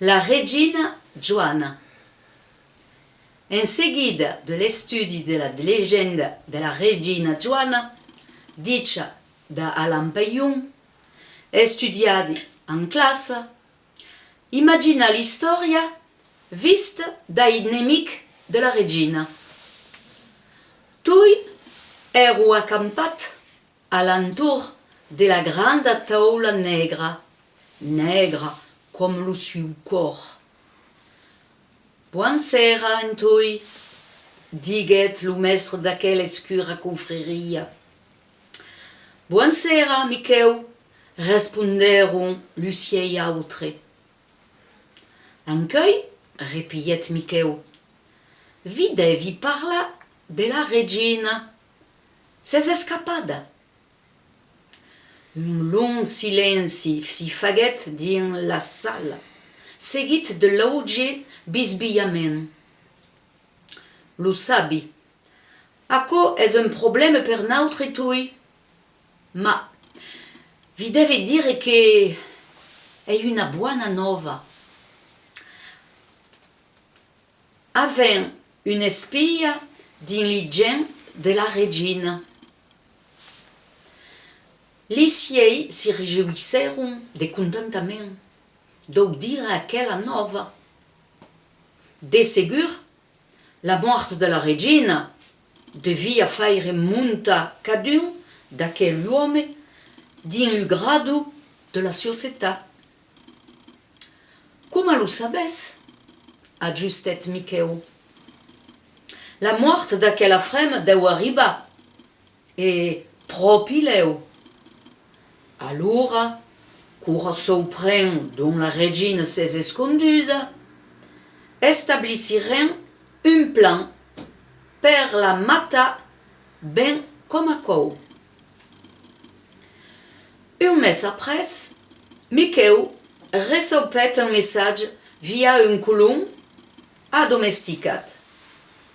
La regina Joana. En seguida dell'estudi della leggenda della regina Joana, dicha da Alain Peillon, studiati in classe, immagina l'storia vista dai nemici della regina. Tutti erano accampati alentour della grande tavola negra come lo suo corpo. Buonasera a tutti, diguet lo mestre d'aquella escura confreria. Buonasera, Michel, responderon Lucie e altre. Anche, ripiet Michel, vi devi parla della regina. S'è scappata. Un long silenci si faguet din la sala, seguit de l'auge bisbiament. Lo sabi, acco è un problema per notre tui, ma vi deve dire che è una buona nova. Avem una spia din li gen della regina. Li siei si rigiuisseron de contentament d'udire aquella nova. De segur, la morte della regina devia faire monta cadun d'aquell'uomo din il grado della società. Come lo sabes? Aggiustet Michel. La morte d'aquella femme deu arribar, e propi leu. Allora, cura sopren dont la regina s'ès esconduda, establiciren un plan per la matar ben com aquò. Un mes après, Michel recebet un messatge via un colon addomesticat.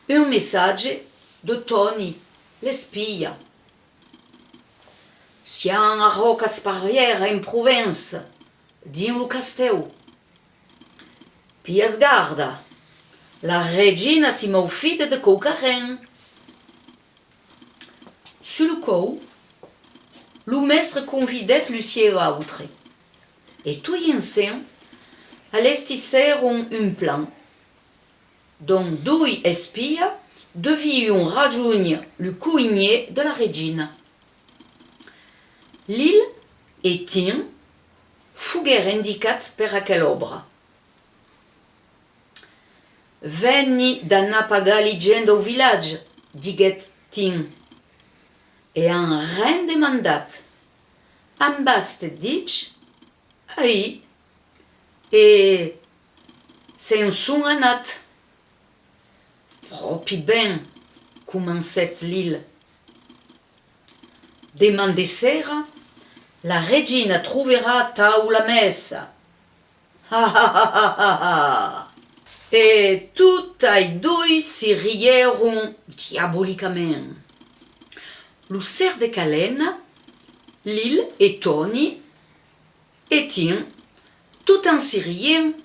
Un messatge de Tony, l'espia. Siam a Rocas Parriera in Provence, din lo casteu. Pies garda, la regina si maufida de Cocaren. Sul cou, lo mestre convidet Lucie e altre, e tui ensen allestisseron un plan, dont dui espia devion raggiungre le cuinier de la regina. L'île e Tin fuguer indicat per aquel obra. Venni d'anar pagar l'hygiène au village, diguet Tin, e an ren demandat. Ambaste ditch, ai, e sen son anat. Propi ben, comencet l'île. Demande sera, la regina trouvera taula messa. Ha ha ha ha ha ha. E tutti due si rieron diabolicament. Lo cerf de calena, Lille e Tony, e Tin, tout en si rient,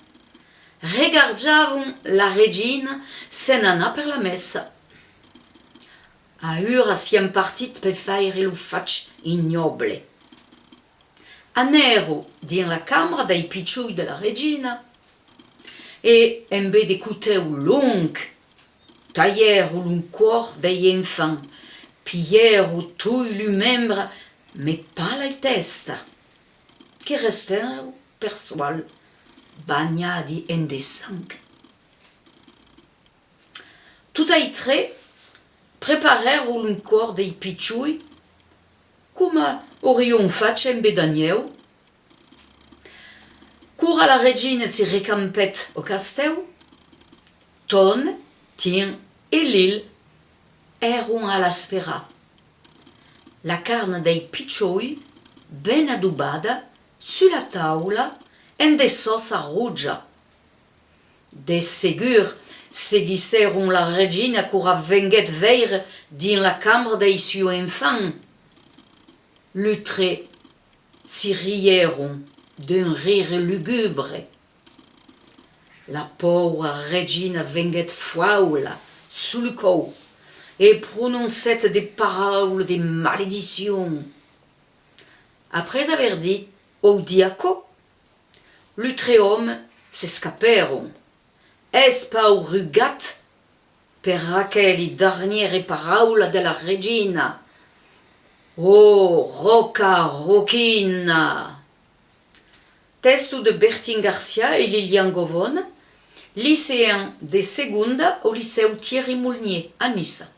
regardavan la regina sen anar per la messa. A ura siam partit per faire lo fac ignoble. Anero din la camera dei picciui de la regina e embe de cuteu long taillero l'un cor dei enfants, piero tui lu membra, me pas la testa, che restero persual bagnati en de sang. Tutai tre preparèrent un cor dei picciui, come aurion fac en bedanieu. Cura la regina si recampet o casteu, Ton, Tin e Lille eron a l'aspera. La carne dei picciui, ben adubada, sulla taula, en de sausa rugia. De segur, seguisseron la regina cura venguet veire din la camera dei suo enfants. Le tre si rieron d'un rire lugubre. La pauvre regina venguet faula sous le cou et prononçait des paroles de malédiction. Après avoir dit au diaco, le tre hommes s'escaparono, espaurugat per aquelle dernière parole de la regina. Oh, Roca Roquina! Texto de Bertin Garcia et Lilian Govon, lycéen de segunda au lycée Thierry Moulnier à Nice.